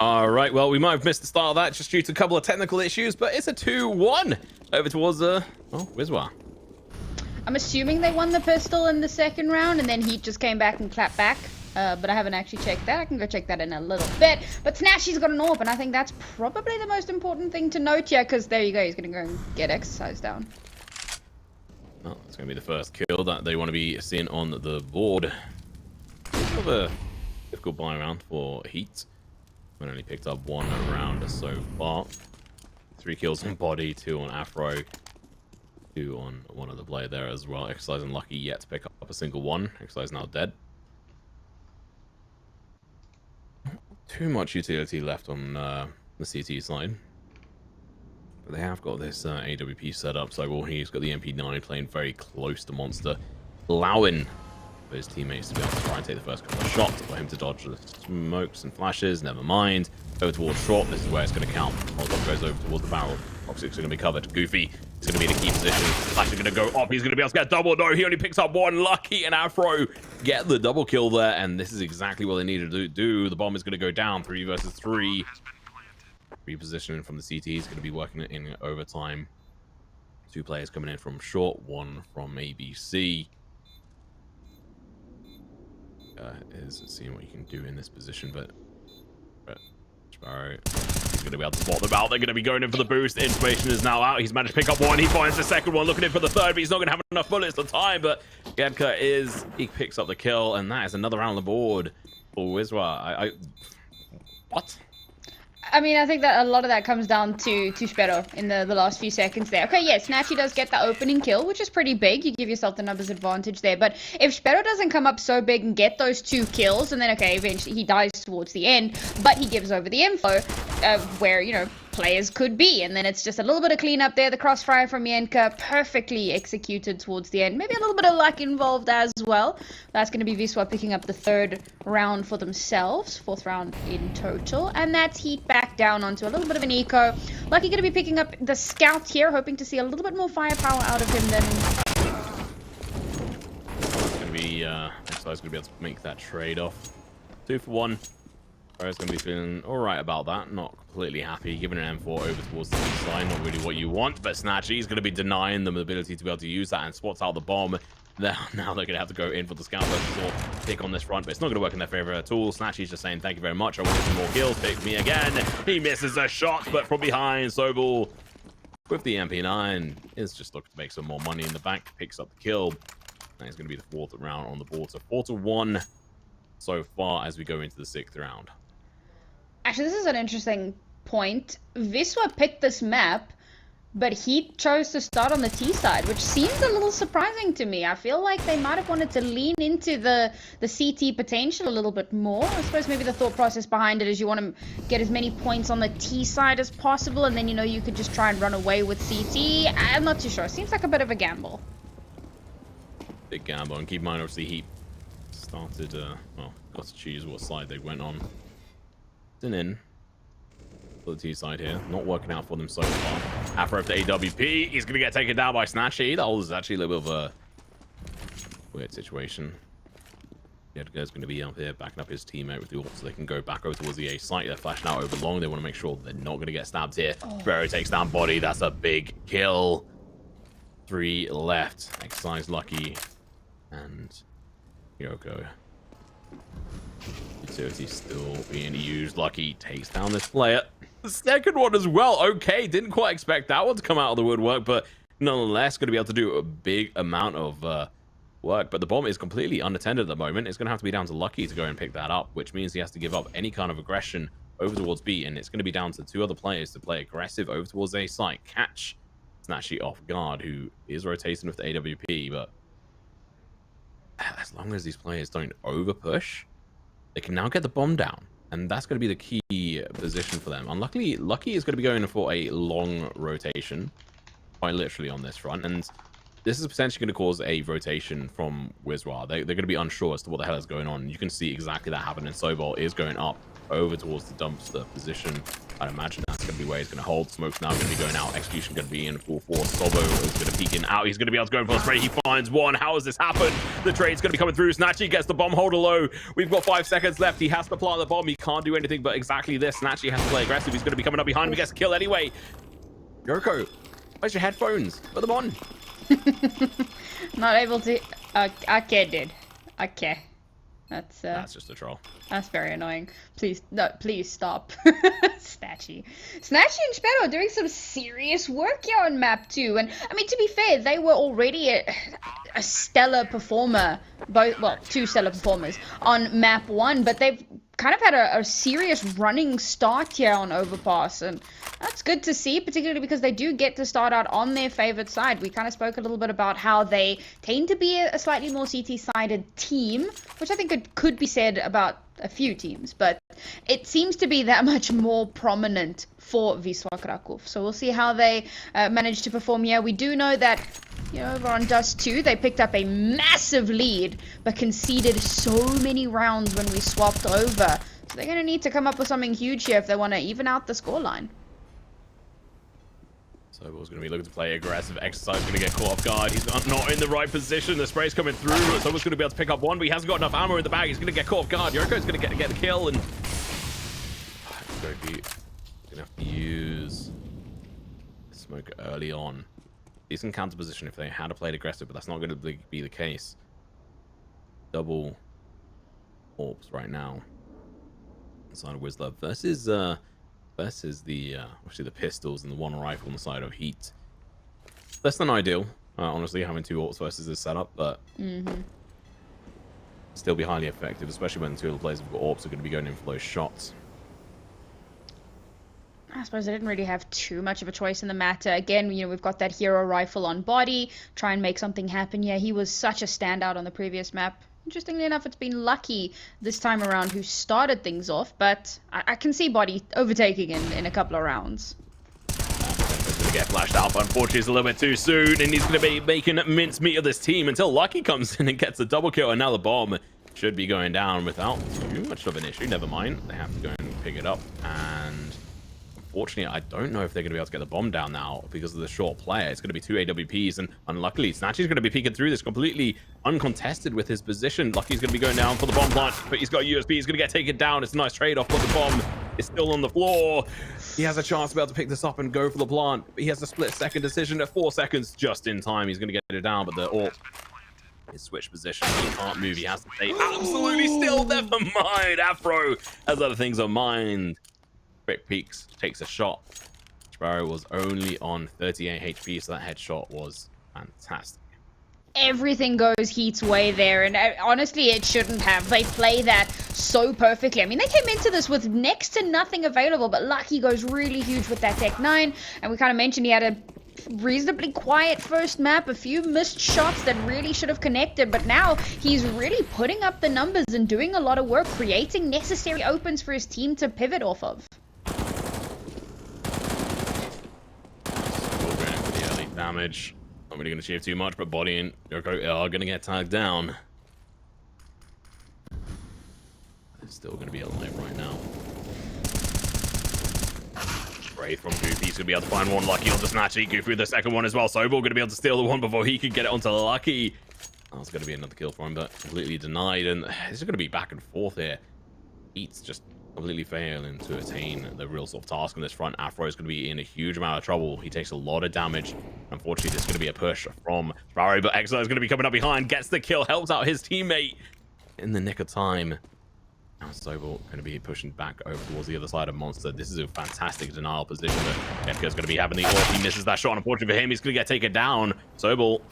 All right, well, we might have missed the start of that just due to a couple of technical issues, but it's a 2-1 over towards, Wisla. I'm assuming they won the pistol in the second round, and then HEET just came back and clapped back. But I haven't actually checked that. I can go check that in a little bit. But Snatchy's got an AWP, and I think that's probably the most important thing to note here, because there you go, he's going to go and get exercise down. Well, it's going to be the first kill that they want to be seeing on the board. Sort of a difficult buy round for HEET. We only picked up 1 round so far. 3 kills on body, 2 on Afro, 2 on one of the player there as well. Exercise and Lucky yet to pick up a single one. Exercise now dead. Too much utility left on the CT side. But they have got this AWP set up, so he's got the MP9 playing very close to Monster, allowing for his teammates to be able to try and take the first couple of shots, for him to dodge the smokes and flashes. Never mind. Over towards short. This is where it's going to count. Molotov goes over towards the barrel. Toxic's going to be covered. Goofy is going to be in a key position. Flash is going to go up. He's going to be able to get double. No, he only picks up 1. Lucky and Afro get the double kill there, and this is exactly what they needed to do. The bomb is going to go down. 3 versus 3. Repositioning from the CT. He's going to be working it in overtime. 2 players coming in from short, 1 from ABC. Is seeing what you can do in this position, but Sparrow, he's going to be able to spot them out. They're going to be going in for the boost. Information is now out. He's managed to pick up 1. He finds the second one, looking in for the third, but he's not going to have enough bullets to time. But Gedka he picks up the kill, and that is another round on the board for Wisla. What? I mean, I think that a lot of that comes down to Sparrow in the last few seconds there. Okay, yeah, Snatchy does get the opening kill, which is pretty big. You give yourself the numbers advantage there. But if Sparrow doesn't come up so big and get those 2 kills, and then, okay, eventually he dies towards the end, but he gives over the info where, you know, players could be. And then it's just a little bit of cleanup there. The crossfire from Yenka, perfectly executed towards the end. Maybe a little bit of luck involved as well. That's going to be Wisla picking up the 3rd round for themselves. 4th round in total. And that's HEET back down onto a little bit of an eco. Lucky going to be picking up the scout here, hoping to see a little bit more firepower out of him than... It's going to be, Exci's going to be able to make that trade-off. 2 for 1. Sparrow's going to be feeling alright about that. Not completely happy. Giving an M4 over towards the east line. Not really what you want, but Snatchy's going to be denying them the ability to be able to use that and spots out the bomb. Now they're going to have to go in for the scout versus pick on this front, but it's not going to work in their favor at all. Snatchy's just saying, thank you very much. I wanted some more kills. Pick me again. He misses a shot, but from behind, Sobel with the MP9 is just looking to make some more money in the bank. Picks up the kill. And it's going to be the 4th round on the board. So 4-1 so far as we go into the 6th round. Actually, this is an interesting point. Wisla picked this map, but HEET chose to start on the T side, which seems a little surprising to me. I feel like they might have wanted to lean into the CT potential a little bit more. I suppose maybe the thought process behind it is you want to get as many points on the T side as possible, and then, you know, you could just try and run away with CT. I'm not too sure. Seems like a bit of a gamble. Big gamble, and keep in mind, obviously, HEET started, well, got to choose what side they went on. In for the T side here, not working out for them so far. Afro to AWP, he's gonna get taken down by Snatchy. That was actually a little bit of a weird situation. Edgar's gonna be up here backing up his teammate with the ult so they can go back over towards the A site. They're flashing out over long. They want to make sure they're not gonna get stabbed here. Barrow takes down body. That's a big kill. 3 left. Exercise Lucky and Yoko. Utility still being used. Lucky takes down this player. The second one as well. Okay, didn't quite expect that one to come out of the woodwork, but nonetheless going to be able to do a big amount of work. But the bomb is completely unattended at the moment. It's going to have to be down to Lucky to go and pick that up, which means he has to give up any kind of aggression over towards B, and it's going to be down to 2 other players to play aggressive over towards A site. Catch Snatchy off guard, who is rotating with the AWP, but as long as these players don't over push, they can now get the bomb down, and that's going to be the key position for them. Unluckily, Lucky is going to be going for a long rotation, quite literally on this front, and this is potentially going to cause a rotation from Wisla. They're going to be unsure as to what the hell is going on. You can see exactly that happening. Sobol is going up over towards the dumpster position. I'd imagine that's going to be where he's going to hold. Smoke's now going to be going out. Execution going to be in full force. Sobo is going to peek in out. He's going to be able to go in for a spray. He finds one. How has this happened? The trade's going to be coming through. Snatchy gets the bomb holder low. We've got 5 seconds left. He has to plant the bomb. He can't do anything but exactly this. Snatchy has to play aggressive. He's going to be coming up behind him. He gets a kill anyway. Yoko, where's your headphones? Put them on. Not able to. Okay, dude. Okay. That's just a troll. That's very annoying. Please, no, please stop. Snatchy and Sparrow doing some serious work here on map 2. And I mean, to be fair, they were already a stellar performer. Well, 2 stellar performers on map 1, but they've kind of had a serious running start here on Overpass, and that's good to see, particularly because they do get to start out on their favorite side. We kind of spoke a little bit about how they tend to be a slightly more CT-sided team, which I think could be said about a few teams, but it seems to be that much more prominent for Wisla Krakow. So we'll see how they manage to perform here. We do know that, you know, over on Dust 2, they picked up a massive lead, but conceded so many rounds when we swapped over. So they're going to need to come up with something huge here if they want to even out the scoreline. Sobol's going to be looking to play aggressive. Exercise going to get caught off guard. He's not in the right position. The spray's coming through. Sobol's going to be able to pick up one, but he hasn't got enough ammo in the bag. He's going to get caught off guard. Yoko's going to get the kill, and going to have to use smoke early on. Decent counter position if they had played aggressive, but that's not going to be the case. Double orbs right now inside of Wisla versus the obviously the pistols and the one rifle on the side of HEET. Less than ideal, honestly, having 2 orbs versus this setup, but still be highly effective, especially when 2 of the players have got orbs are going to be going in for those shots. I suppose I didn't really have too much of a choice in the matter. Again, you know, we've got that hero rifle on body, try and make something happen. Yeah, he was such a standout on the previous map. Interestingly enough, it's been Lucky this time around who started things off, but I can see Body overtaking in a couple of rounds. He's going to get flashed out, but unfortunately it's a little bit too soon, and he's going to be making mincemeat of this team until Lucky comes in and gets a double kill, and now the bomb should be going down without too much of an issue. Never mind, they have to go and pick it up, and unfortunately, I don't know if they're going to be able to get the bomb down now because of the short player. It's going to be 2 AWPs, and unluckily, Snatchy's going to be peeking through this completely uncontested with his position. Lucky's going to be going down for the bomb plant, but he's got a USB. He's going to get taken down. It's a nice trade-off, but the bomb is still on the floor. He has a chance to be able to pick this up and go for the plant. He has a split-second decision at 4 seconds just in time. He's going to get it down, but the AWP is switch position. He can't move. He has to stay absolutely still. Never mind. Afro has other things on mind. Quick peeks, takes a shot. Sparrow was only on 38 HP, so that headshot was fantastic. Everything goes HEET's way there, and honestly, it shouldn't have. They play that so perfectly. I mean, they came into this with next to nothing available, but Lucky goes really huge with that Tech 9, and we kind of mentioned he had a reasonably quiet first map, a few missed shots that really should have connected, but now he's really putting up the numbers and doing a lot of work, creating necessary opens for his team to pivot off of. Damage. Not really going to achieve too much, but Body and Yoko are going to get tagged down. They're still going to be alive right now. Spray from Goofy. He's going to be able to find one. Lucky onto Snatchy. Goofy with the second one as well. Sobol going to be able to steal the one before he could get it onto Lucky. That's going to be another kill for him, but completely denied. And this is going to be back and forth here. HEET's just completely failing to attain the real sort of task on this front. Afro is going to be in a huge amount of trouble. He takes a lot of damage. Unfortunately, this is going to be a push from Sparrow, but Exile is going to be coming up behind, gets the kill, helps out his teammate in the nick of time. Now Sobol going to be pushing back over towards the other side of Monster. This is a fantastic denial position, but FK is going to be having the ult. He misses that shot. Unfortunately for him, he's going to get taken down. Sobol,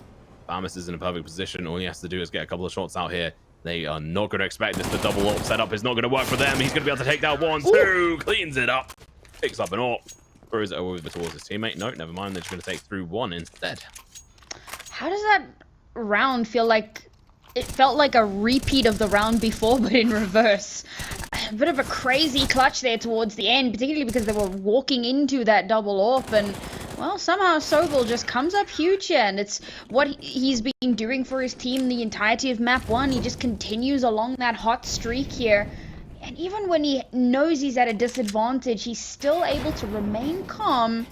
Bamus is in a perfect position. All he has to do is get a couple of shots out here. They are not going to expect this. The double AWP setup is not going to work for them. He's going to be able to take down 1, 2, cleans it up, picks up an AWP, throws it over towards his teammate. No, never mind. They're just going to take through 1 instead. How does that round feel like? It felt like a repeat of the round before, but in reverse. A bit of a crazy clutch there towards the end, particularly because they were walking into that double AWP, and Well, somehow Sobel just comes up huge here, and it's what he's been doing for his team the entirety of map 1. He just continues along that hot streak here. And even when he knows he's at a disadvantage, he's still able to remain calm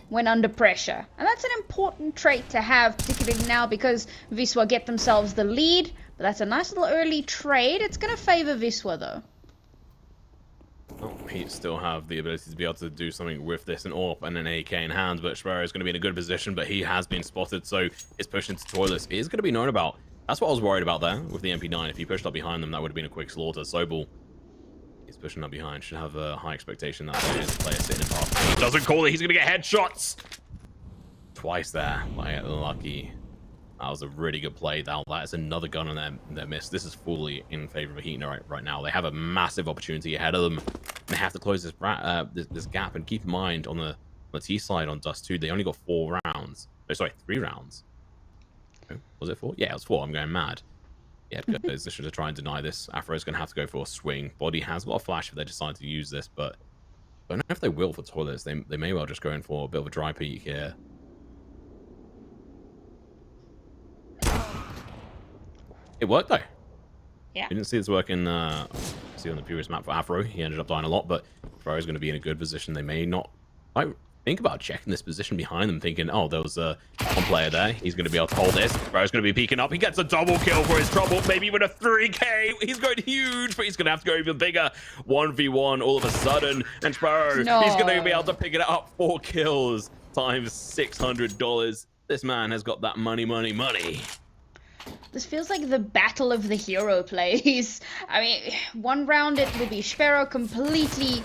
when under pressure. And that's an important trait to have, particularly now because Wisla get themselves the lead. But that's a nice little early trade. It's going to favor Wisla, though. Well, HEET still have the ability to be able to do something with this, an AWP and an AK in hand, but Sparrow is going to be in a good position, but he has been spotted, so his push into toilets is going to be known about. That's what I was worried about there with the MP9. If he pushed up behind them, that would have been a quick slaughter. Sobel is pushing up behind. Should have a high expectation that there is a player sitting in path. He doesn't call it. He's going to get headshots. Twice there. Like, lucky. That was a really good play. That is another gun on their miss. This is fully in favor of HEET right now. They have a massive opportunity ahead of them. They have to close this gap. And keep in mind, on the T side on Dust 2, they only got 4 rounds. Oh, sorry, 3 rounds. Oh, was it 4? Yeah, it was 4. I'm going mad. Yeah, they should try and deny this. Afro's going to have to go for a swing. Body has got a flash if they decide to use this, but I don't know if they will for toilets. They may well just go in for a bit of a dry peek here. It worked though. Yeah. We didn't see this working. See on the previous map for Afro, he ended up dying a lot, but Afro is going to be in a good position. They may not. I think about checking this position behind them, thinking, oh, there was one player there. He's going to be able to hold this. Afro's going to be peeking up. He gets a double kill for his trouble, maybe even a 3K. He's going huge, but he's going to have to go even bigger. 1v1 all of a sudden, and Sparrow, he's going to be able to pick it up. 4 kills times $600. This man has got that money. This feels like the battle of the hero plays. I mean, one round it will be Sparrow completely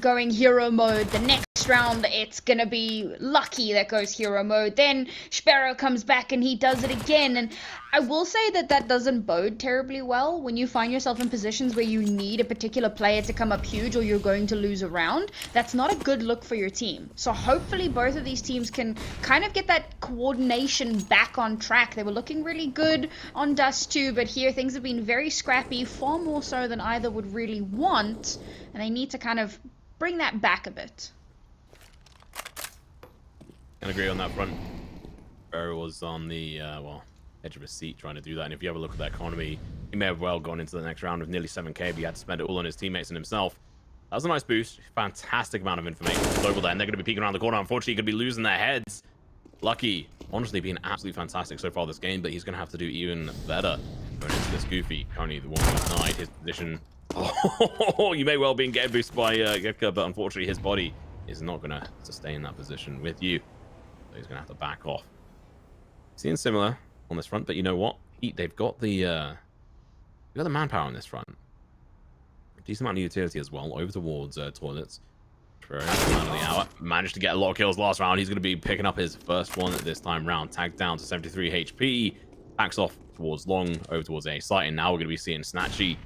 going hero mode. The next round it's gonna be Lucky that goes hero mode. Then Sparrow comes back and he does it again. And I will say that doesn't bode terribly well when you find yourself in positions where you need a particular player to come up huge or you're going to lose a round. That's not a good look for your team. So hopefully both of these teams can kind of get that coordination back on track. They were looking really good on Dust 2, but here things have been very scrappy, far more so than either would really want, and they need to kind of bring that back a bit. Can agree on that front. Sparrow was on the edge of his seat trying to do that, and if you have a look at that economy, he may have well gone into the next round with nearly 7k, but he had to spend it all on his teammates and himself. That was a nice boost. Fantastic amount of information over there, and they're going to be peeking around the corner. Unfortunately, going to be losing their heads. Lucky, honestly, being absolutely fantastic so far this game, but he's going to have to do even better going into this Goofy. Currently, the one who's denied his position. Oh, you may well be getting boosted by Gekka, but unfortunately, his body is not going to sustain that position with you. So he's going to have to back off. Seeing similar on this front, but you know what? They've got the manpower on this front. A decent amount of utility as well, over towards toilets. For man of the hour. Managed to get a lot of kills last round. He's going to be picking up his first one at this time round. Tagged down to 73 HP. Backs off towards long, over towards A site. And now we're going to be seeing Snatchy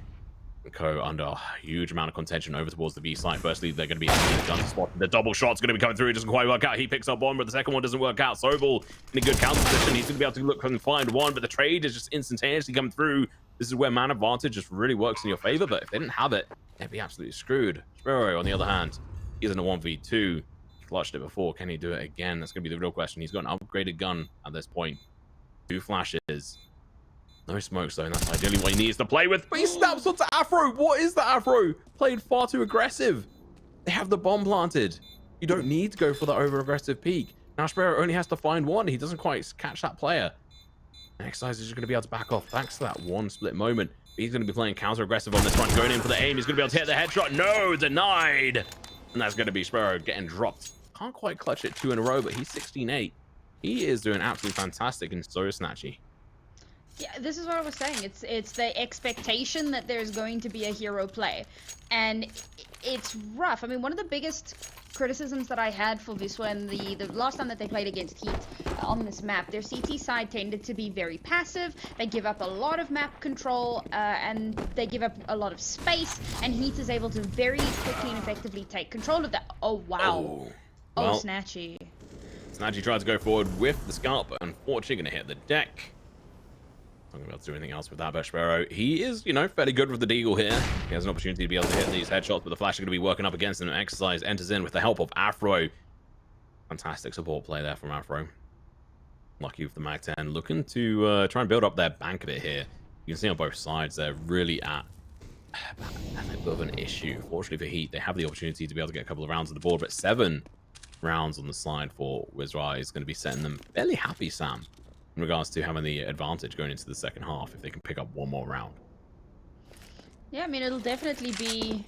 Co under a huge amount of contention over towards the B site. Firstly, they're going to be the gun spot. The double shot's going to be coming through. It doesn't quite work out. He picks up one, but the second one doesn't work out. Sobel in a good counter position. He's going to be able to look and find one, but the trade is just instantaneously coming through. This is where man advantage just really works in your favor, but if they didn't have it, they'd be absolutely screwed. Sparrow, on the other hand, he's in a 1v2. He clutched it before. Can he do it again? That's going to be the real question. He's got an upgraded gun at this point. 2 flashes. No smokes, though, and that's ideally what he needs to play with. But he snaps onto Afro. What is the Afro? Played far too aggressive. They have the bomb planted. You don't need to go for the over-aggressive peak. Now Sparrow only has to find one. He doesn't quite catch that player. Exercise is just going to be able to back off. Thanks to that one split moment. He's going to be playing counter-aggressive on this front. Going in for the aim. He's going to be able to hit the headshot. No, denied. And that's going to be Sparrow getting dropped. Can't quite clutch it 2 in a row, but he's 16-8. He is doing absolutely fantastic, and so is Snatchy. Yeah, this is what I was saying. It's the expectation that there's going to be a hero play, and it's rough. I mean, one of the biggest criticisms that I had for Wisla and the last time that they played against HEET on this map, their CT side tended to be very passive. They give up a lot of map control, and they give up a lot of space, and HEET is able to very quickly and effectively take control of that. Oh, wow. Oh, Snatchy. Snatchy tried to go forward with the scalp, but unfortunately going to hit the deck. Not going to be able to do anything else with that, but Sparrow, he is, you know, fairly good with the deagle here. He has an opportunity to be able to hit these headshots, but the flash is going to be working up against him. Exercise enters in with the help of Afro. Fantastic support play there from HEETafroo. Lucky with the Mag 10, looking to try and build up their bank a bit here. You can see on both sides they're really at a bit of an issue. Fortunately for Heat, they have the opportunity to be able to get a couple of rounds on the board, but 7 rounds on the side for Wisla is going to be setting them fairly happy, Sam, in regards to having the advantage going into the second half if they can pick up one more round. Yeah, I mean, it'll definitely be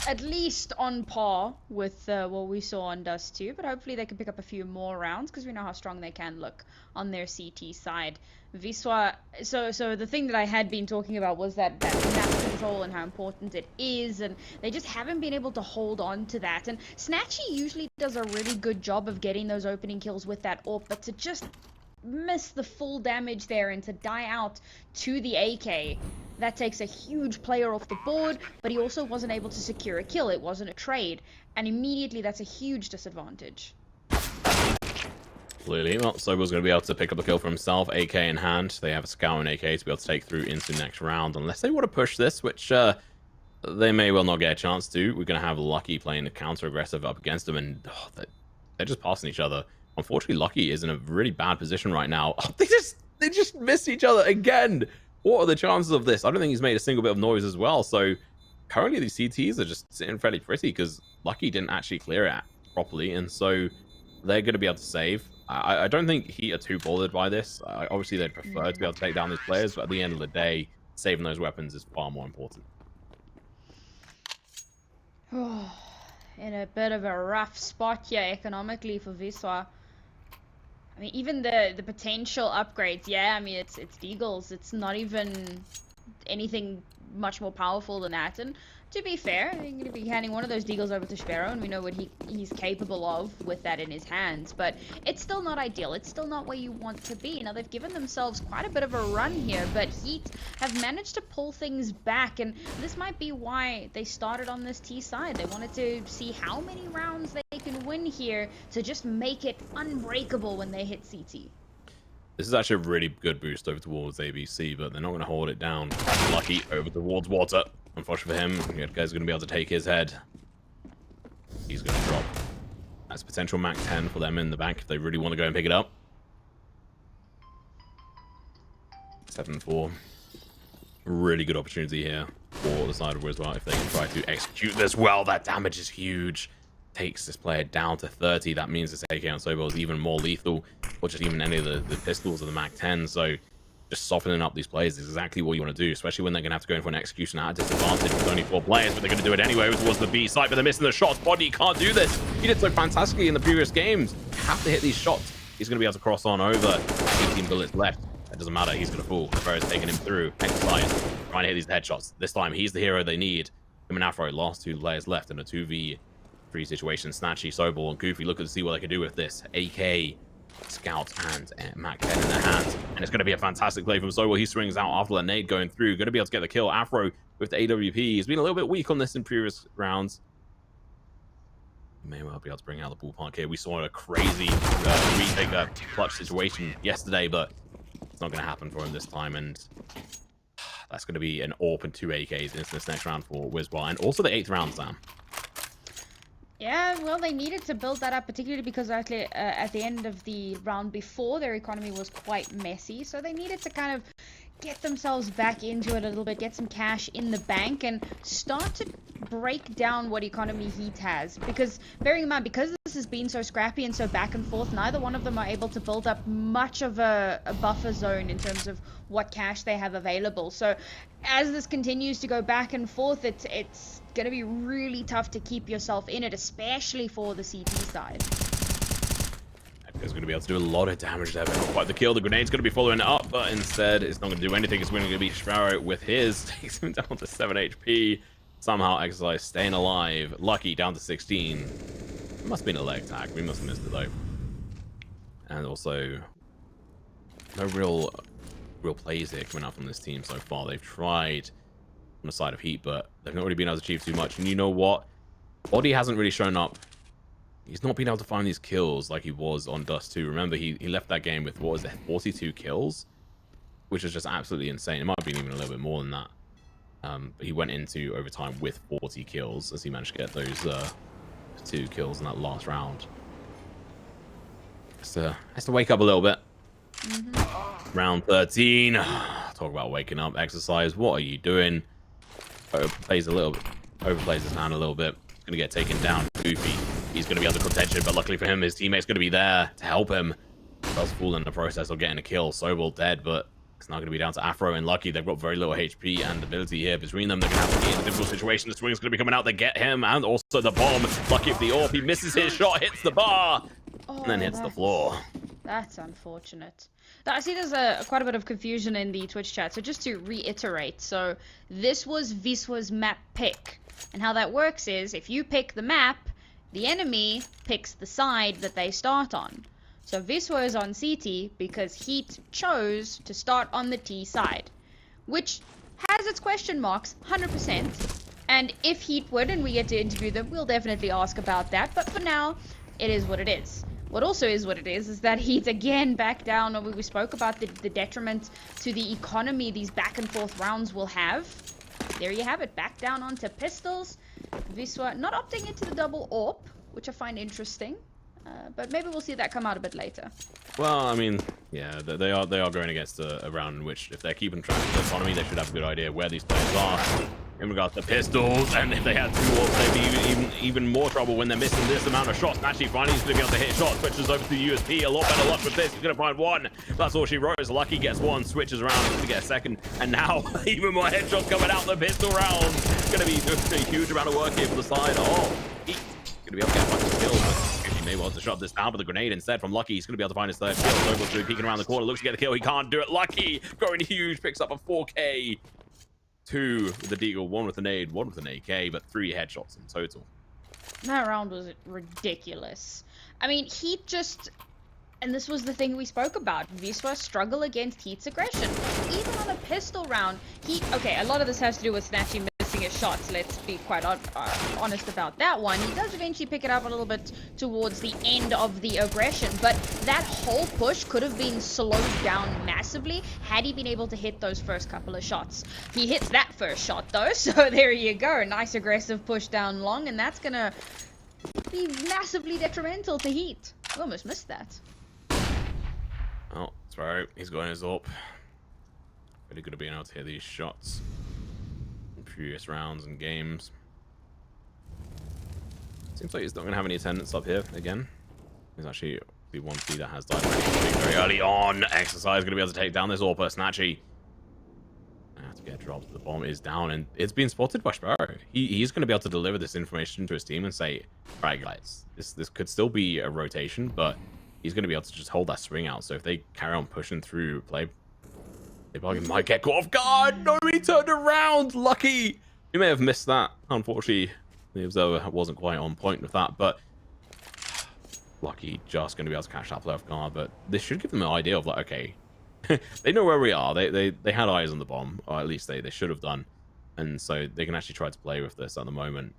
at least on par with what we saw on Dust 2, but hopefully they can pick up a few more rounds because we know how strong they can look on their CT side. Wisla, so the thing that I had been talking about was that map control and how important it is, and they just haven't been able to hold on to that. And Snatchy usually does a really good job of getting those opening kills with that AWP, but to just miss the full damage there and to die out to the AK, that takes a huge player off the board, but he also wasn't able to secure a kill. It wasn't a trade, and immediately that's a huge disadvantage. Clearly, well, Sobel's going to be able to pick up a kill for himself, AK in hand. They have a scout and AK to be able to take through into the next round, unless they want to push this, which they may well not get a chance to. We're going to have Lucky playing the counter-aggressive up against them, and they're just passing each other. Unfortunately, Lucky is in a really bad position right now. They just miss each other again. What are the chances of this? I don't think he's made a single bit of noise as well. So currently these CTs are just sitting fairly pretty because Lucky didn't actually clear it properly, and so they're going to be able to save. I don't think Heat are too bothered by this. Obviously, they'd prefer to be able to take down these players, but at the end of the day, saving those weapons is far more important. In a bit of a rough spot here economically for Wisla. I mean, even the potential upgrades, yeah, I mean, it's Deagles. It's not even anything much more powerful than that. And to be fair, they're going to be handing one of those Deagles over to Sparrow, and we know what he's capable of with that in his hands. But it's still not ideal. It's still not where you want to be. Now, they've given themselves quite a bit of a run here, but Heat have managed to pull things back, and this might be why they started on this T side. They wanted to see how many rounds they can win here to just make it unbreakable when they hit CT. This is actually a really good boost over towards ABC, but they're not going to hold it down. Lucky over towards water. Unfortunately for him, the guy's going to be able to take his head. He's going to drop. That's potential Mac 10 for them in the back if they really want to go and pick it up. 7-4. Really good opportunity here for the side of Wisla if they can try to execute this well. That damage is huge. Takes this player down to 30. That means this AK on Sobel is even more lethal, or just even any of the pistols or the Mac 10. So just softening up these players is exactly what you want to do, especially when they're going to have to go in for an execution at a disadvantage with only 4 players, but they're going to do it anyway towards the B site, but they're missing the shots. Body can't do this. He did so fantastically in the previous games. Have to hit these shots. He's going to be able to cross on over. 18 bullets left. That doesn't matter. He's going to fall. Ferro's taking him through. Exercise. Trying to hit these headshots. This time, he's the hero they need. Him and Afro, last 2 players left in a 2v3 situation. Snatchy, Sobel, and Goofy looking to see what they can do with this. AK, Scout, and Mac 10 in their hands. And it's going to be a fantastic play from Sobel. He swings out after the nade going through. Going to be able to get the kill. Afro with the AWP. He's been a little bit weak on this in previous rounds. May well be able to bring out the ballpark here. We saw a crazy retake clutch situation yesterday, but it's not going to happen for him this time. And that's going to be an AWP and 2 AKs into this next round for Wisla. And also the 8th round, Sam. Yeah, well, they needed to build that up, particularly because actually at the end of the round before, their economy was quite messy. So they needed to kind of get themselves back into it a little bit, get some cash in the bank, and start to break down what economy Heat has. Because bearing in mind, because this has been so scrappy and so back and forth, neither one of them are able to build up much of a buffer zone in terms of what cash they have available. So as this continues to go back and forth, it's going to be really tough to keep yourself in it, especially for the CT side. He's going to be able to do a lot of damage there, but not quite the kill. The grenade's going to be following it up, but instead it's not going to do anything. It's going to be Sparrow with his. Takes him down to 7 HP. Somehow Exercise staying alive. Lucky down to 16. It must have been a leg tag. We must have missed it though. And also, no real plays here coming out from this team so far. They've tried on the side of Heat, but they've not really been able to achieve too much. And you know what? Body hasn't really shown up. He's not been able to find these kills like he was on Dust 2. Remember, he left that game with, what was it, 42 kills? Which is just absolutely insane. It might have been even a little bit more than that. But he went into overtime with 40 kills as he managed to get those 2 kills in that last round. has to wake up a little bit. Round 13. Talk about waking up. Exercise. What are you doing? Overplays his hand a little bit. He's gonna get taken down. Goofy. He's gonna be under contention, but luckily for him, his teammate's gonna be there to help him. Does fall in the process of getting a kill. Sobel dead, but it's not gonna be down to Afro and Lucky. They've got very little HP and ability here between them. They're gonna have to be in a difficult situation. The swing's gonna be coming out. They get him and also the bomb. Lucky for the AWP. He misses his shot, hits the bar, and then hits the floor. That's unfortunate. I see there's quite a bit of confusion in the Twitch chat, so just to reiterate, so this was Wisła's map pick, and how that works is, if you pick the map, the enemy picks the side that they start on. So Wisła is on CT because HEET chose to start on the T side, which has its question marks, 100%, and if HEET would, and we get to interview them, we'll definitely ask about that, but for now, it is what it is. What also is what it is that HEET again back down, or we spoke about the detriment to the economy these back and forth rounds will have. There you have it, back down onto pistols. Wisła not opting into the double AWP, which I find interesting, but maybe we'll see that come out a bit later. Well, I mean, yeah, they are going against a round in which, if they're keeping track of the economy, they should have a good idea where these players are in regards to pistols. And if they had 2 AWPs, they'd be even more trouble when they're missing this amount of shots. Actually, finally, he's going to be able to hit shots. Switches over to the USP. A lot better luck with this. He's going to find one. That's all she wrote. Lucky gets one. Switches around to get a second. And now, even more headshots coming out the pistol round. Going to be a huge amount of work here for the side. Oh, he's going to be able to get a bunch of kills. He may well have to shut this down with a grenade instead from Lucky. He's going to be able to find his third kill. Sobel to be peeking around the corner. Looks to get the kill. He can't do it. Lucky going huge. Picks up a 4K. 2 with the deagle, 1 with the nade, 1 with an AK, but 3 headshots in total. That round was ridiculous. I mean, HEET just... And this was the thing we spoke about. Wisła struggle against HEET's aggression. Even on a pistol round, HEET... Okay, a lot of this has to do with Snatchy missing his shots. Let's be quite honest about that one. He does eventually pick it up a little bit towards the end of the aggression, but that whole push could have been slowed down massively had he been able to hit those first couple of shots. He hits that first shot, though, so there you go. Nice aggressive push down long, and that's gonna be massively detrimental to HEET. We almost missed that. Oh, that's right. He's going his up. Really good at being able to hit these shots in previous rounds and games. Seems like he's not going to have any attendance up here again. There's actually the 1T that has died very early on. Exercise going to be able to take down this AWP. Snatchy. Have to get dropped. The bomb is down, and it's been spotted by Sparrow. He's going to be able to deliver this information to his team and say, right, guys, this could still be a rotation, but he's going to be able to just hold that swing out. So if they carry on pushing through play, they probably might get caught off guard. No, he turned around. Lucky. You may have missed that. Unfortunately, the observer wasn't quite on point with that, but Lucky just going to be able to catch that play off guard. But this should give them an idea of like, okay, they know where we are. They had eyes on the bomb, or at least they should have done. And so they can actually try to play with this at the moment.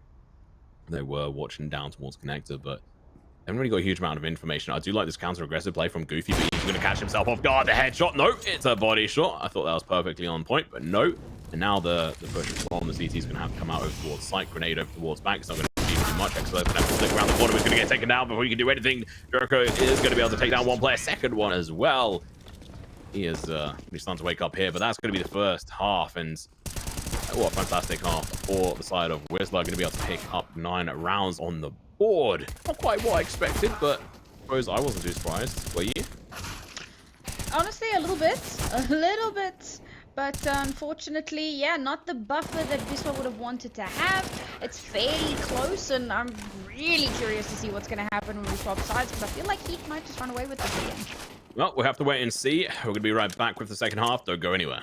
They were watching down towards connector, but they haven't really got a huge amount of information. I do like this counter-aggressive play from Goofy, but he's going to catch himself off guard. The headshot, no, it's a body shot. I thought that was perfectly on point, but no. And now the push from the CT is going to have to come out over towards site, grenade over towards back. It's not going to be too much. Exercise going to have to stick around the corner. He's going to get taken down before he can do anything. Jericho is going to be able to take down one player, second one as well. He is he's starting to wake up here, but that's going to be the first half. And what a fantastic half for the side of Wisla. Going to be able to pick up 9 rounds on the board. Not quite what I expected, but I suppose I wasn't too surprised. Were you? Honestly, a little bit. But unfortunately, yeah, not the buffer that Wisła would have wanted to have. It's fairly close, and I'm really curious to see what's going to happen when we swap sides, because I feel like HEET might just run away with this again. Well, we'll have to wait and see. We're going to be right back with the second half. Don't go anywhere.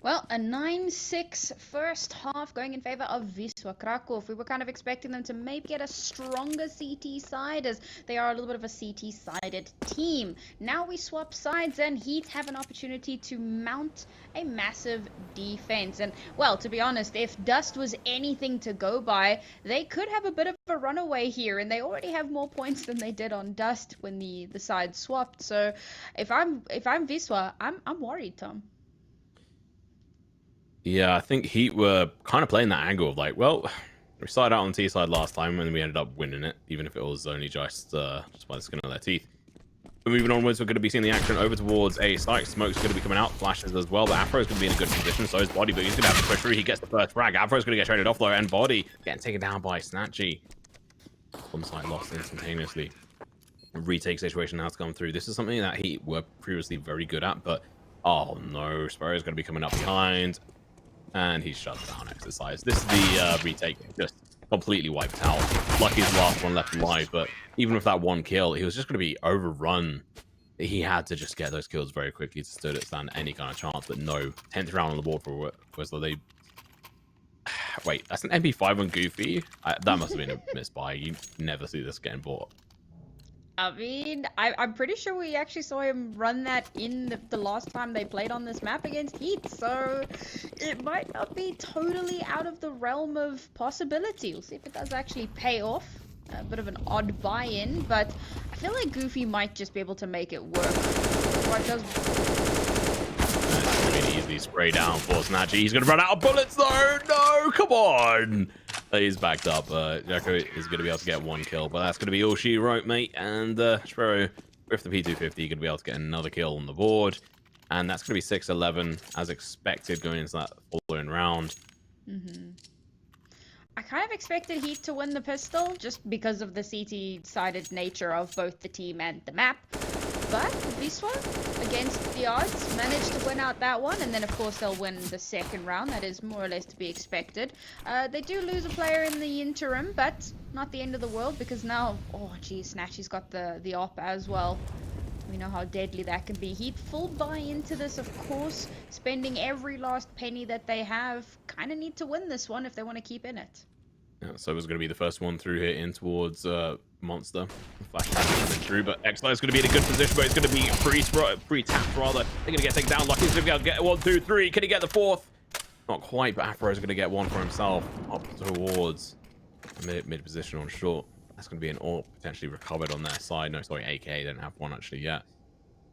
Well, a 9-6 first half going in favor of Wisla Krakow. We were kind of expecting them to maybe get a stronger CT side, as they are a little bit of a CT-sided team. Now we swap sides, and HEET have an opportunity to mount a massive defense. And, well, to be honest, if Dust was anything to go by, they could have a bit of a runaway here, and they already have more points than they did on Dust when the sides swapped. So if I'm Wisla, I'm worried, Tom. Yeah, I think Heat were kind of playing that angle of like, well, we started out on the T side last time and we ended up winning it, even if it was only just by the skin of their teeth. But moving onwards, we're going to be seeing the action over towards A site. Smoke's going to be coming out, flashes as well, but Afro's going to be in a good position, so is Body, but he's going to have to push through. He gets the first frag. Afro's going to get traded off though, and Body getting taken down by Snatchy. One side lost instantaneously. A retake situation has come through. This is something that Heat were previously very good at, but oh no, Sparrow's going to be coming up behind. And he shuts down exercise. This is the retake, just completely wiped out. Lucky's last one left alive, but even with that one kill, he was just going to be overrun. He had to just get those kills very quickly to stand any kind of chance, but no. 10th round on the board for Wisla. They... Wait, that's an MP5 on Goofy? That must have been a misbuy. You never see this getting bought. I mean, I'm pretty sure we actually saw him run that in the last time they played on this map against HEET, so it might not be totally out of the realm of possibility. We'll see if it does actually pay off. A bit of an odd buy-in, but I feel like Goofy might just be able to make it work. What does... Really easily spray down for Snatchy. He's going to run out of bullets though! No, come on! He's backed up. Jacko is going to be able to get one kill, but that's going to be all she wrote, mate. And Sparrow, with the P250, going to be able to get another kill on the board. And that's going to be 6-11, as expected, going into that following round. I kind of expected HEET to win the pistol, just because of the CT-sided nature of both the team and the map. But Wisla, against the odds, managed to win out that one, and then of course they'll win the second round. That is more or less to be expected. They do lose a player in the interim, but not the end of the world, because now, oh geez, Snatchy's got the op as well. We know how deadly that can be. HEET full buy into this, of course, spending every last penny that they have. Kind of need to win this one if they want to keep in it. Yeah, so it was going to be the first one through here in towards Monster. Flash coming through, but Exile is going to be in a good position, but it's going to be pre-tapped rather. They're going to get taken down. Lucky's going to get 1, 2, 3. Can he get the fourth? Not quite, but Afro's going to get one for himself up towards mid position on short. That's going to be an AWP potentially recovered on their side. No, sorry, AK. They don't have one actually yet.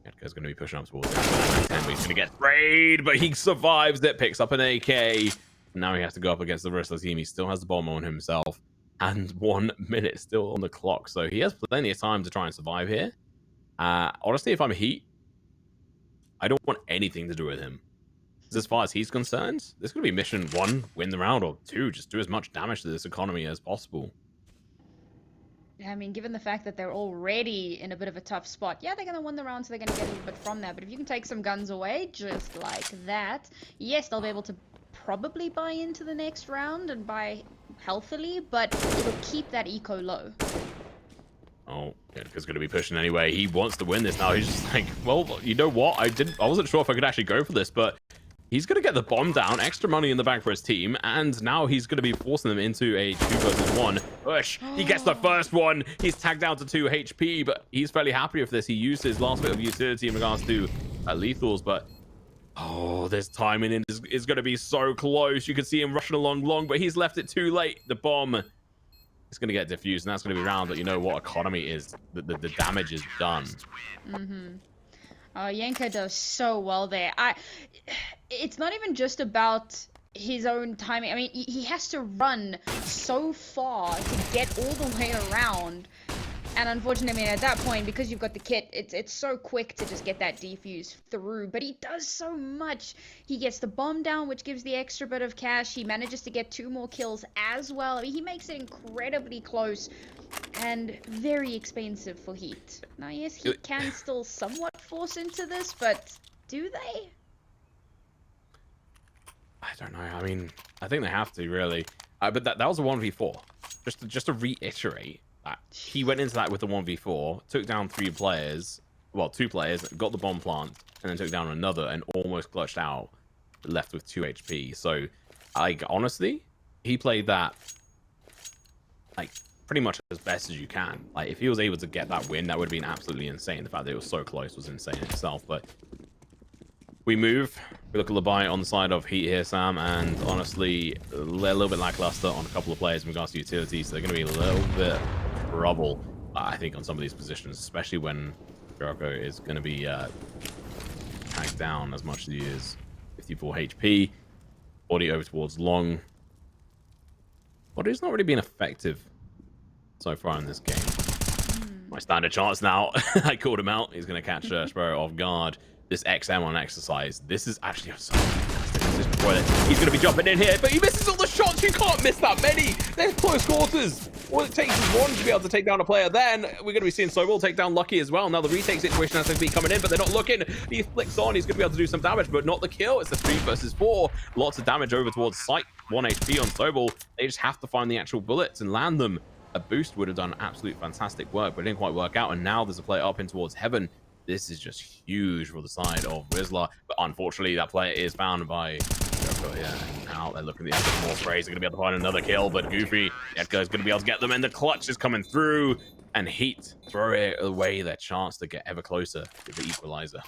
Edgar's going to be pushing up towards it. But he's going to get sprayed, but he survives it. Picks up an AK. Now he has to go up against the rest of the team. He still has the bomb on himself. And 1 minute still on the clock. So he has plenty of time to try and survive here. Honestly, if I'm HEET, I don't want anything to do with him. As far as he's concerned, this is going to be mission 1, win the round, or 2, just do as much damage to this economy as possible. I mean, given the fact that they're already in a bit of a tough spot, yeah, they're going to win the round, so they're going to get a little bit from that. But if you can take some guns away, just like that, yes, they'll be able to probably buy into the next round and buy healthily, but it'll keep that eco low. Oh, Edgar's going to be pushing anyway. He wants to win this now. He's just like, well, you know what? I wasn't sure if I could actually go for this, but he's going to get the bomb down, extra money in the bank for his team, and now he's going to be forcing them into a 2 versus 1 push. He gets the first one. He's tagged down to 2 HP, but he's fairly happy with this. He used his last bit of utility in regards to lethals, but oh, this timing in is going to be so close. You can see him rushing along long, but he's left it too late. The bomb is going to get diffused, and that's going to be round. But you know what economy is? The damage is done. Yenka does so well there. It's not even just about his own timing. I mean, he has to run so far to get all the way around. And unfortunately, I mean, at that point, because you've got the kit, it's so quick to just get that defuse through. But he does so much. He gets the bomb down, which gives the extra bit of cash. He manages to get 2 more kills as well. I mean, he makes it incredibly close and very expensive for HEET. Now, yes, HEET can still somewhat force into this, but do they? I don't know. I mean, I think they have to, really. But that was a 1v4. Just to reiterate, he went into that with the 1v4, took down 3 players, well, 2 players, got the bomb plant, and then took down another and almost clutched out. left with 2 HP. So, honestly, he played that like pretty much as best as you can. Like, if he was able to get that win, that would have been absolutely insane. The fact that it was so close was insane in itself. But we move. We look at Labai on the side of Heat here, Sam, and honestly, they're a little bit lackluster on a couple of players in regards to utility, so they're going to be a little bit of trouble, I think, on some of these positions, especially when Jericho is going to be tagged down as much as he is. 54 HP. Body over towards long. Body's not really been effective so far in this game. My standard chance now. I called him out. He's going to catch Sparrow off guard. This XM on exercise. This is actually so fantastic. He's going to be jumping in here, but he misses all the shots. You can't miss that many. They're close quarters. All it takes is one to be able to take down a player. Then we're going to be seeing Sobel take down Lucky as well. Now the retake situation has to be coming in, but they're not looking. He flicks on. He's going to be able to do some damage, but not the kill. It's a 3 versus 4. Lots of damage over towards Sight. 1 HP on Sobel. They just have to find the actual bullets and land them. A boost would have done absolute fantastic work, but it didn't quite work out. And now there's a player up in towards Heaven. This is just huge for the side of Wisla, but unfortunately that player is found by Jericho here. And now they're looking at the end more sprays. They're going to be able to find another kill, but Goofy, Edgar is going to be able to get them, and the clutch is coming through, and Heat throw away their chance to get ever closer to the equalizer.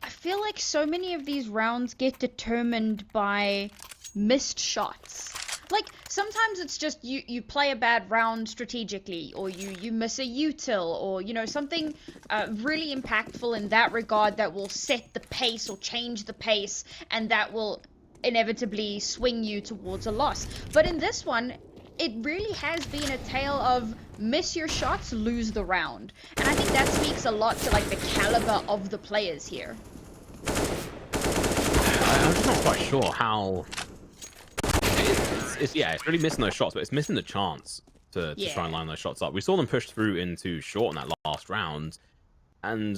I feel like so many of these rounds get determined by missed shots. Like, sometimes it's just you play a bad round strategically, or you miss a util, or, you know, something really impactful in that regard that will set the pace or change the pace, and that will inevitably swing you towards a loss. But in this one, it really has been a tale of miss your shots, lose the round. And I think that speaks a lot to, like, the caliber of the players here. I'm just not quite sure how... It's really missing those shots, but it's missing the chance to try and line those shots up. We saw them push through into short in that last round, and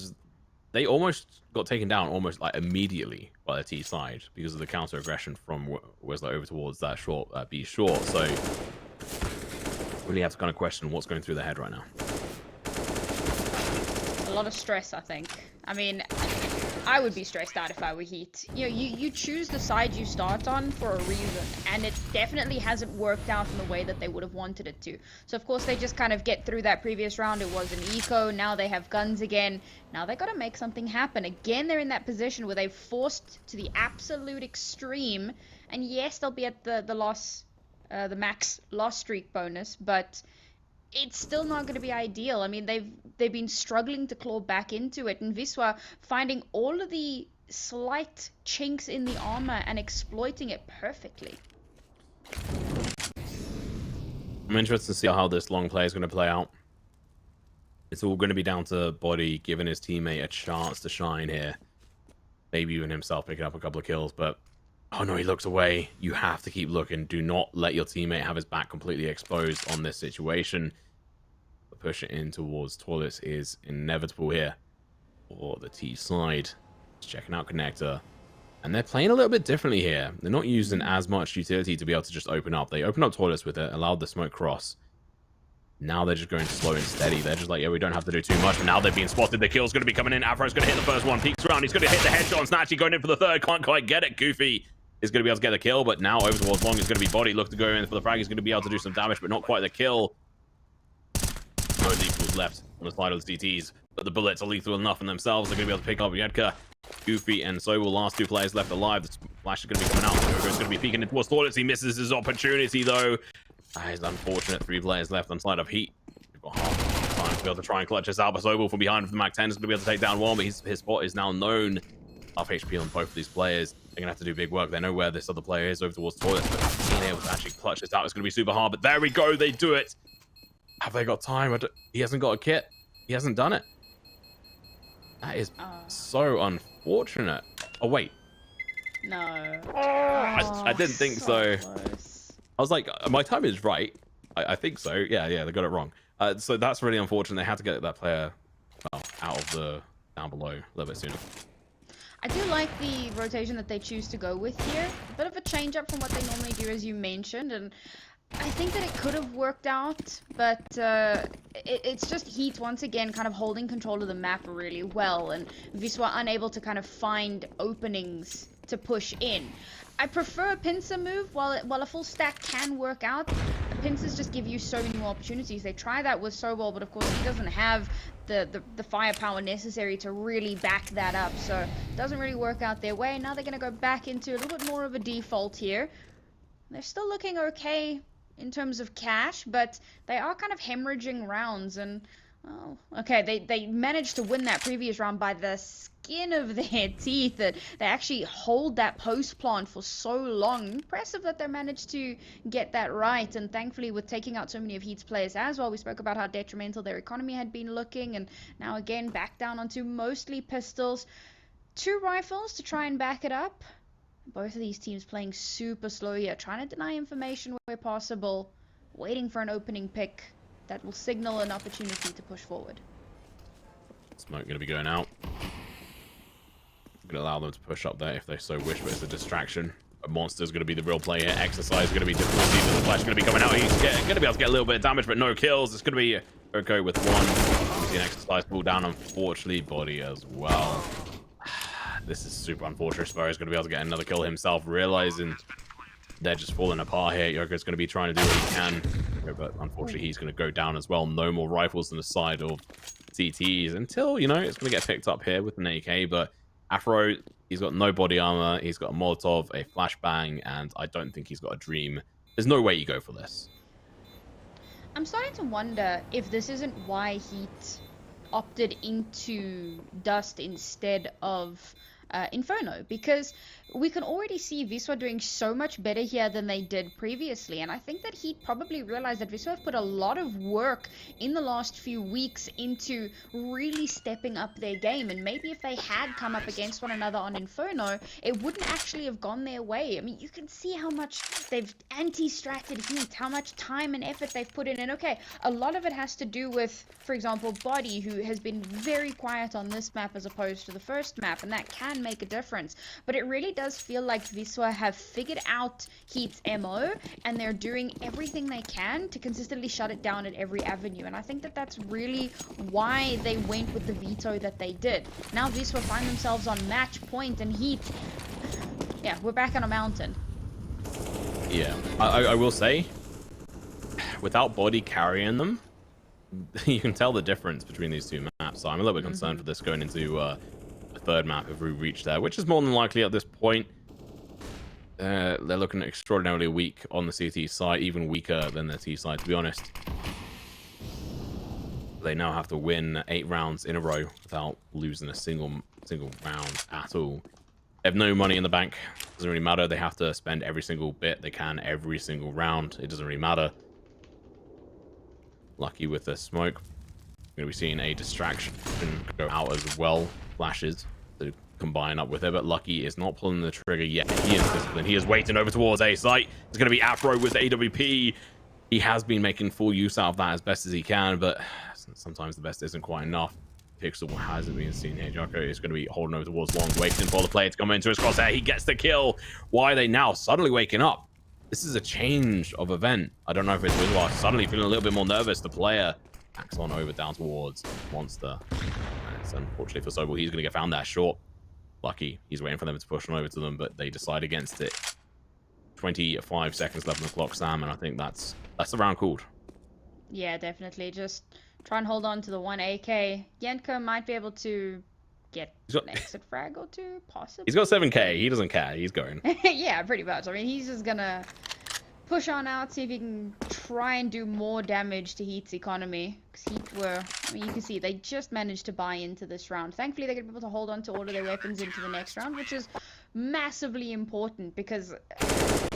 they almost got taken down almost like immediately by the T side because of the counter aggression from Wisla over towards that short B short. So really have to kind of question what's going through their head right now. A lot of stress, I think. I mean, I would be stressed out if I were Heat. You know, you choose the side you start on for a reason, and it definitely hasn't worked out in the way that they would have wanted it to. So of course they just kind of get through that previous round. It was an eco, now they have guns again. Now they got to make something happen. Again, they're in that position where they've forced to the absolute extreme, and yes, they'll be at the max loss streak bonus, but it's still not going to be ideal. I mean, they've been struggling to claw back into it, and Wisla finding all of the slight chinks in the armor and exploiting it perfectly. I'm interested to see how this long play is going to play out. It's all going to be down to Body giving his teammate a chance to shine here. Maybe even himself picking up a couple of kills, but oh no, he looks away. You have to keep looking. Do not let your teammate have his back completely exposed on this situation. The push it in towards toilets is inevitable here. Or the T side. Just checking out connector. And they're playing a little bit differently here. They're not using as much utility to be able to just open up. They open up toilets with it, allowed the smoke cross. Now they're just going slow and steady. They're just like, yeah, we don't have to do too much. But now they've been spotted. The kill's going to be coming in. Afro's going to hit the first one. Peeks around. He's going to hit the headshot. Snatchy going in for the third. Can't quite get it. Goofy is going to be able to get the kill. But now over towards Long is going to be Body. Look to go in for the frag. He's going to be able to do some damage, but not quite the kill. No lethals left on the side of the CTs. But the bullets are lethal enough in themselves. They're going to be able to pick up Yedka. Goofy and Sobel, last 2 players left alive. The flash is going to be coming out. Gogo's going to be peeking in towards toilets. He misses his opportunity, though. It's unfortunate. 3 players left on side of Heat. We've got half time to be able to try and clutch this out. But Sobel from behind with the Mac 10 is going to be able to take down one. But his spot is now known. Half HP on both of these players. They're going to have to do big work. They know where this other player is over towards toilets. But being able to actually clutch this out is going to be super hard. But there we go. They do it. Have they got time? He hasn't got a kit. He hasn't done it. That is so unfortunate. Oh, wait. No. I didn't think so. Close. I was like, my time is right. I think so. Yeah, they got it wrong. So that's really unfortunate. They had to get that player out of the down below a little bit sooner. I do like the rotation that they choose to go with here. A bit of a change up from what they normally do, as you mentioned, and I think that it could have worked out, but it's just Heat once again kind of holding control of the map really well, and Wisla unable to kind of find openings to push in. I prefer a pincer move. While a full stack can work out, pincers just give you so many more opportunities. They try that with Sobol, but of course he doesn't have the firepower necessary to really back that up, so it doesn't really work out their way. Now they're going to go back into a little bit more of a default here. They're still looking okay in terms of cash, but they are kind of hemorrhaging rounds, and oh, okay, they managed to win that previous round by the skin of their teeth. That they actually hold that post plant for so long. Impressive that they managed to get that right, and thankfully with taking out so many of HEET's players as well, we spoke about how detrimental their economy had been looking, and now again back down onto mostly pistols. 2 rifles to try and back it up. Both of these teams playing super slow here, trying to deny information where possible, waiting for an opening pick that will signal an opportunity to push forward. Smoke going to be going out. Going to allow them to push up there if they so wish, but it's a distraction. A Monster's going to be the real play here. Exercise is going to be difficult. The Flash is going to be coming out. He's going to be able to get a little bit of damage, but no kills. It's going to be Oko with 1. We see an Exercise pull down, unfortunately. Body as well. This is super unfortunate. Spur is going to be able to get another kill himself, realizing they're just falling apart here. Yoko's going to be trying to do what he can, but unfortunately he's going to go down as well. No more rifles on the side of CTs until, you know, it's going to get picked up here with an AK, but HEETafroo, he's got no body armor, he's got a Molotov, a flashbang, and I don't think he's got a dream. There's no way you go for this. I'm starting to wonder if this isn't why HEET opted into Dust instead of Inferno, because we can already see Wisla doing so much better here than they did previously, and I think that HEET probably realized that Wisla have put a lot of work in the last few weeks into really stepping up their game, and maybe if they had come up against one another on Inferno, it wouldn't actually have gone their way. I mean, you can see how much they've anti-stratted HEET, how much time and effort they've put in, and okay, a lot of it has to do with, for example, Body, who has been very quiet on this map as opposed to the first map, and that can make a difference, but it really does feel like Wisla have figured out HEET's MO, and they're doing everything they can to consistently shut it down at every avenue, and I think that that's really why they went with the veto that they did. Now Wisla find themselves on match point, and HEET, yeah, we're back on a mountain. Yeah, I will say, without Body carrying them, you can tell the difference between these two maps, so I'm a little bit concerned for this going into a third map if we reach there, which is more than likely at this point. They're looking extraordinarily weak on the CT side, even weaker than the T side, to be honest. They now have to win 8 rounds in a row without losing a single round at all. They have no money in the bank. Doesn't really matter. They have to spend every single bit they can every single round. It doesn't really matter. Lucky with the smoke. We're going to be seeing a distraction go out as well. Flashes to combine up with it, but Lucky is not pulling the trigger yet. He is disciplined. He is waiting over towards A site. It's going to be HEETafroo with AWP. He has been making full use out of that as best as he can, but sometimes the best isn't quite enough. Pixel hasn't been seen here. Jocko is going to be holding over towards long, waiting for the player to come into his crosshair. He gets the kill. Why are they now suddenly waking up? This is a change of event. I don't know if it's Wisla suddenly feeling a little bit more nervous. The player backs on over down towards Monster. Unfortunately for Sobel, he's going to get found there short. Lucky, he's waiting for them to push on over to them, but they decide against it. 25 seconds left on the clock, Sam, and I think that's the round called. Yeah, definitely. Just try and hold on to the 1 AK. Yenko might be able to get an exit frag or 2, possibly. He's got 7k. He doesn't care. He's going. Yeah, pretty much. I mean, he's just gonna push on out, see if he can try and do more damage to HEET's economy. Because HEET were, I mean, you can see they just managed to buy into this round. Thankfully, they're going to be able to hold on to all of their weapons into the next round, which is massively important because,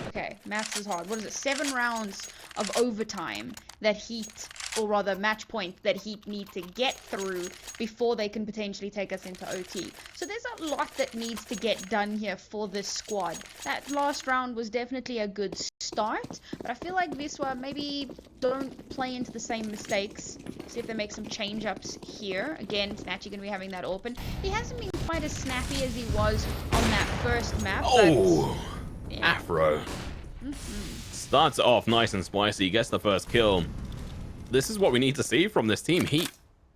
okay, maths is hard. What is it? 7 rounds of overtime that HEET, or rather match point, that HEET need to get through before they can potentially take us into OT. So there's a lot that needs to get done here for this squad. That last round was definitely a good start, but I feel like Wisla maybe don't play into the same mistakes. See if they make some change-ups here. Again, Snatchy going to be having that open. He hasn't been quite as snappy as he was on that first map. Oh, but, yeah. HEETafroo. Starts off nice and spicy, gets the first kill. This is what we need to see from this team. HEET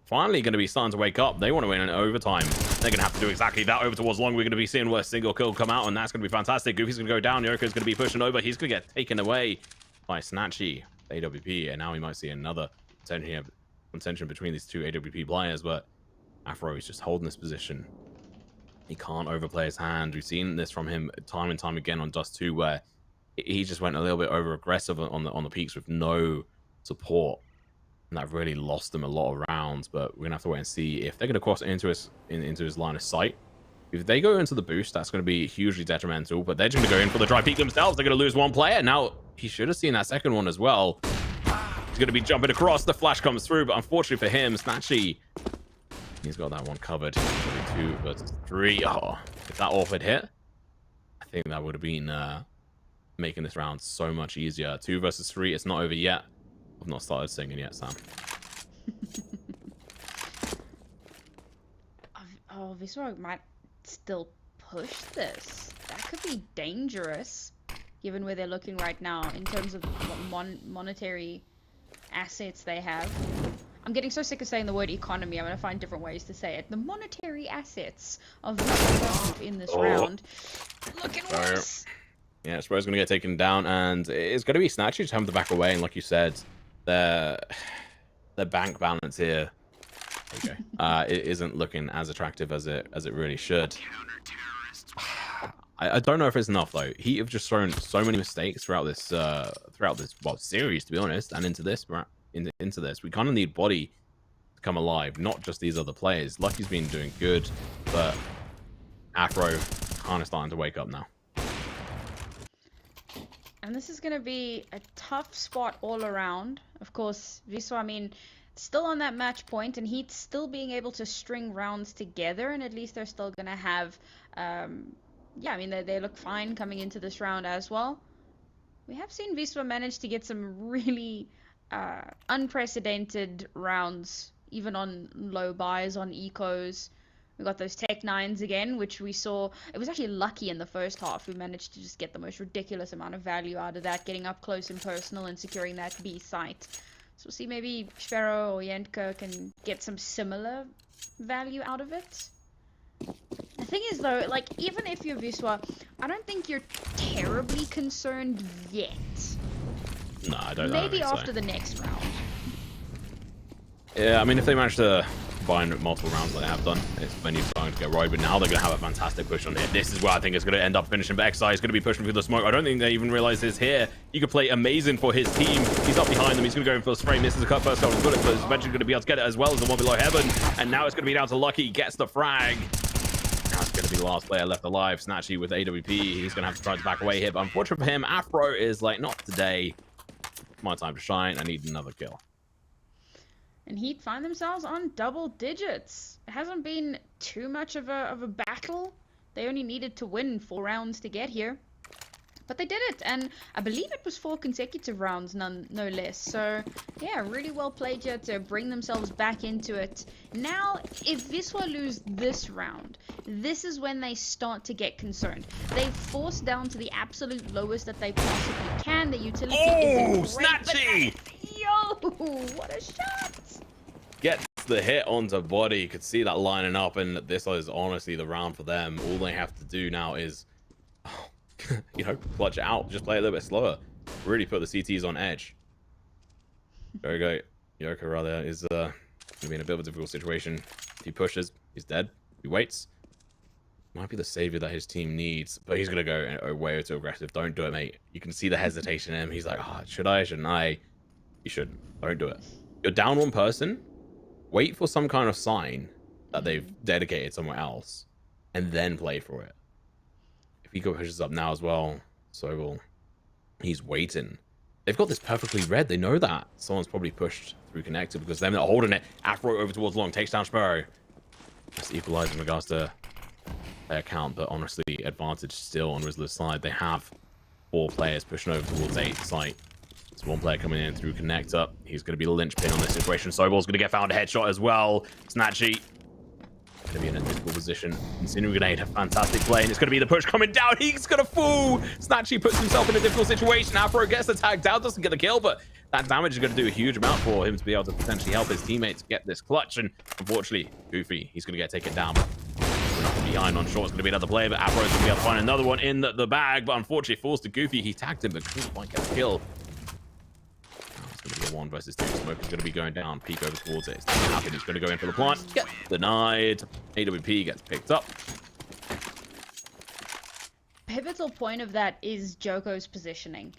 finally going to be starting to wake up. They want to win in overtime. They're going to have to do exactly that. Over towards long, we're going to be seeing a single kill come out, and that's going to be fantastic. Goofy's going to go down. Yoko's going to be pushing over. He's going to get taken away by Snatchy, AWP, and now we might see another contention between these two AWP players, but Afro is just holding this position. He can't overplay his hand. We've seen this from him time and time again on Dust 2, where he just went a little bit over aggressive on the peaks with no support, and that really lost them a lot of rounds. But we're gonna have to wait and see if they're gonna cross into his line of sight. If they go into the boost, that's going to be hugely detrimental, but they're just going to go in for the dry peak themselves. They're going to lose one player. Now, he should have seen that second one as well. He's going to be jumping across. The flash comes through, but unfortunately for him, Snatchy, he's got that one covered. 2 versus 3. Oh, if that off had hit, I think that would have been making this round so much easier. 2 versus 3. It's not over yet. I've not started singing yet, Sam. Oh, Wisla might still push this. That could be dangerous, given where they're looking right now in terms of what monetary assets they have. I'm getting so sick of saying the word economy. I'm going to find different ways to say it. The monetary assets of Wisla in this round. Looking worse. Yeah, Spurs going to get taken down, and it's going to be Snatchy just having to back away. And like you said, their bank balance here, it isn't looking as attractive as it really should. I don't know if it's enough though. Heat have just thrown so many mistakes throughout this series, to be honest, and into this. We kind of need Body to come alive, not just these other players. Lucky's been doing good, but Afro kind of starting to wake up now. And this is going to be a tough spot all around. Of course, Wisla, I mean, still on that match point, and Heat still being able to string rounds together, and at least they're still going to have, yeah, I mean, they look fine coming into this round as well. We have seen Wisla manage to get some really unprecedented rounds, even on low buys, on ecos. We got those Tech 9s again, which we saw. It was actually lucky in the first half. We managed to just get the most ridiculous amount of value out of that, getting up close and personal and securing that B site. So we'll see maybe Sparrow or Yenko can get some similar value out of it. The thing is though, like, even if you're Wisla, I don't think you're terribly concerned yet. No, I don't. Maybe after the next round. Yeah, I mean, if they manage to combine multiple rounds like they have done, it's venue starting to get right, but now they're going to have a fantastic push on it. This is where I think it's going to end up finishing, but XI is going to be pushing through the smoke. I don't think they even realize this here. He could play amazing for his team. He's up behind them. He's going to go in for a spray. Misses a cut first couple of bullets, but he's eventually going to be able to get it as well as the one below Heaven. And now it's going to be down to Lucky. Gets the frag. Now it's going to be the last player left alive. Snatchy with AWP. He's going to have to try to back away here, but unfortunately for him, Afro is like, not today. My time to shine. I need another kill. And Heat find themselves on double digits. It hasn't been too much of a battle. They only needed to win 4 rounds to get here. But they did it, and I believe it was 4 consecutive rounds, no less. So, yeah, really well played here to bring themselves back into it. Now, if Wisla lose this round, this is when they start to get concerned. They force down to the absolute lowest that they possibly can. The utility isn't great, Snatchy! Yo, what a shot! Gets the hit onto Body. You could see that lining up, and this is honestly the round for them. All they have to do now is, you know, clutch it out. Just play a little bit slower. Really put the CTs on edge. There we go. Yoko, rather, is going to be in a bit of a difficult situation. If he pushes, he's dead. If he waits, might be the savior that his team needs, but he's going to go way too aggressive. Don't do it, mate. You can see the hesitation in him. He's like, oh, should I? Shouldn't I? You shouldn't. Don't do it. You're down one person. Wait for some kind of sign that they've dedicated somewhere else, and then play for it. If he pushes up now as well, so will. He's waiting. They've got this perfectly read. They know that. Someone's probably pushed through connected because they're not holding it. Afro over towards long. Takes down Sparrow. That's equalized in regards to their count, but honestly, advantage still on Wisla's side. They have 4 players pushing over towards 8 site. There's 1 player coming in through connector. He's going to be the linchpin on this situation. Sobel's going to get found a headshot as well. Snatchy. to be in a difficult position. Incendiary Grenade, a fantastic play, and it's going to be the push coming down. He's going to fall. Snatchy puts himself in a difficult situation. HEETafroo gets the tag down, doesn't get the kill, but that damage is going to do a huge amount for him to be able to potentially help his teammates get this clutch. And unfortunately, Goofy, he's going to get taken down. Behind on short, it's going to be another play, but HEETafroo's going to be able to find another one in the bag, but unfortunately falls to Goofy. He tagged him, but couldn't quite get the kill. It's going to be a 1 versus 2. Smoke is going to be going down. Peek over towards it. It's not going to happen. He's going to go in for the plant. Get denied. AWP gets picked up. Pivotal point of that is Joko's positioning.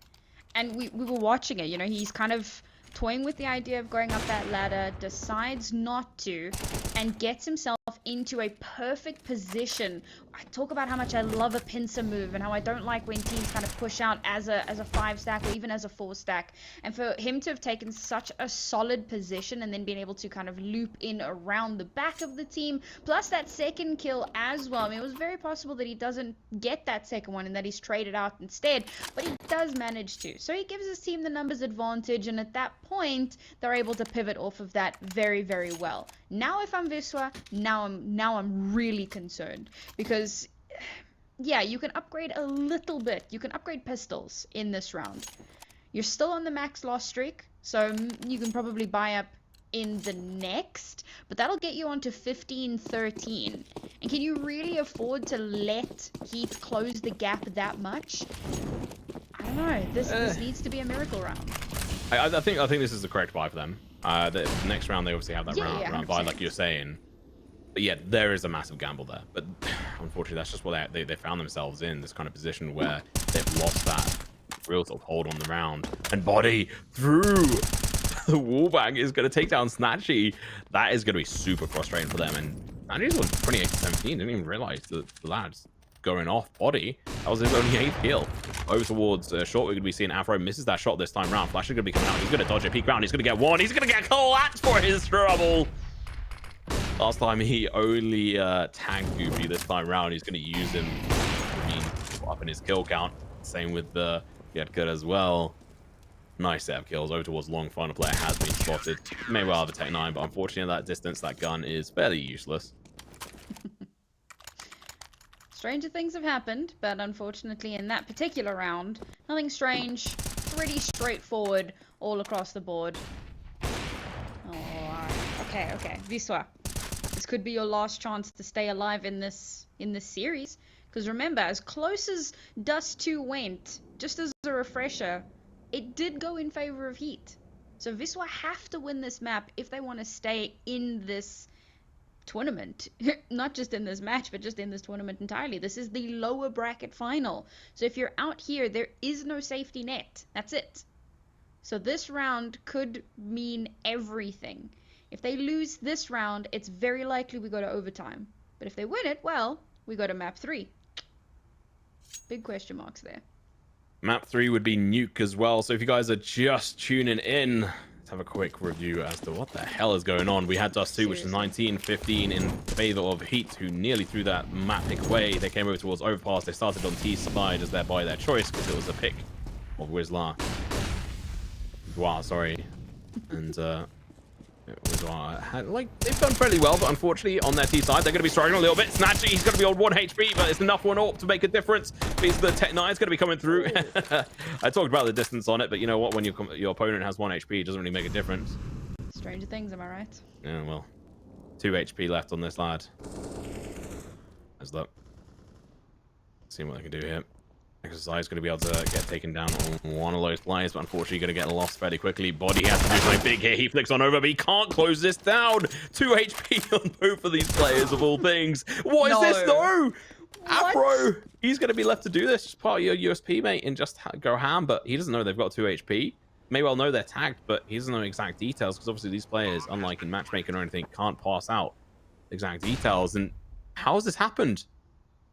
And we were watching it, you know, he's kind of toying with the idea of going up that ladder, decides not to, and gets himself into a perfect position. I talk about how much I love a pincer move and how I don't like when teams kind of push out as a 5 stack or even as a 4 stack. And for him to have taken such a solid position and then being able to kind of loop in around the back of the team, plus that second kill as well. I mean, it was very possible that he doesn't get that second one and that he's traded out instead, but he does manage to. So he gives his team the numbers advantage, and at that point, they're able to pivot off of that very, very well. Now if I'm Wisla, now I'm really concerned, because yeah, you can upgrade a little bit. You can upgrade pistols in this round. You're still on the max loss streak, so you can probably buy up in the next, but that'll get you onto 15-13. And can you really afford to let HEET close the gap that much? I don't know. This needs to be a miracle round. I think this is the correct buy for them. The next round they obviously have that round buy, like you're saying. But yeah, there is a massive gamble there. But unfortunately, that's just what they found themselves in, this kind of position where they've lost that real sort of hold on the round. And body through the wallbang is going to take down Snatchy. That is going to be super frustrating for them. And Snatchy's on 28-17. Didn't even realize the lads going off body. That was his only 8th kill. Over towards short, we're going to be seeing HEETafroo misses that shot this time round. Flash is going to be coming out. He's going to dodge it. Peek round. He's going to get one. He's going to get collapsed for his trouble. Last time he only tagged Goofy. This time round, he's going to use him up in his kill count. Same with the Yetka as well. Nice set of kills. Over towards long. Final player has been spotted. May well have a Tech 9, but unfortunately at that distance, that gun is fairly useless. Stranger things have happened, but unfortunately in that particular round, nothing strange, pretty straightforward all across the board. Oh, okay. Wisla, this could be your last chance to stay alive in this series. Because remember, as close as Dust 2 went, just as a refresher, it did go in favor of HEET. So Wisla have to win this map if they want to stay in this tournament. Not just in this match, but just in this tournament entirely. This is the lower bracket final. So if you're out here, there is no safety net. That's it. So this round could mean everything. If they lose this round, it's very likely we go to overtime. But if they win it, well, we go to map 3. Big question marks there. Map 3 would be Nuke as well. So if you guys are just tuning in, let's have a quick review as to what the hell is going on. We had Dust 2, which is 19-15 in favor of HEET, who nearly threw that map pick away. They came over towards Overpass. They started on T side as by their choice, because it was a pick of Wisla. Wow, sorry. And they've done fairly well, but unfortunately on their T side they're going to be struggling a little bit. Snatchy, he's going to be on 1 HP, but it's enough 1 AWP to make a difference. Because the Tech 9 is going to be coming through. I talked about the distance on it, but you know what? When your opponent has 1 HP, it doesn't really make a difference. Stranger things, am I right? Yeah, well, 2 HP left on this lad. There's that. See what they can do here. Exercise going to be able to get taken down on one of those players, but unfortunately going to get lost fairly quickly. Body has to do something big here. He flicks on over, but he can't close this down. 2 HP on both of these players, of all things. What is this? No! HEETafroo, he's going to be left to do this. Just part of your USP, mate, and just go ham, but he doesn't know they've got 2 HP. May well know they're tagged, but he doesn't know exact details, because obviously these players, unlike in matchmaking or anything, can't pass out exact details. And how has this happened?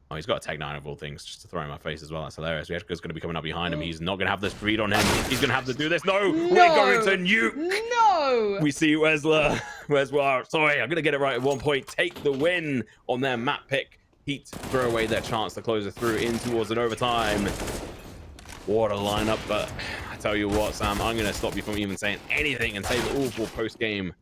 Oh, he's got a Tech 9 of all things, just to throw in my face as well. That's hilarious. Yeska's going to be coming up behind him. He's not going to have this read on him. He's going to have to do this. No, we're going to nuke. No. We see Wisla. Sorry, I'm going to get it right at one point. Take the win on their map pick. HEET throw away their chance to close it through in towards an overtime. What a lineup. But I tell you what, Sam, I'm going to stop you from even saying anything and say the awful post-game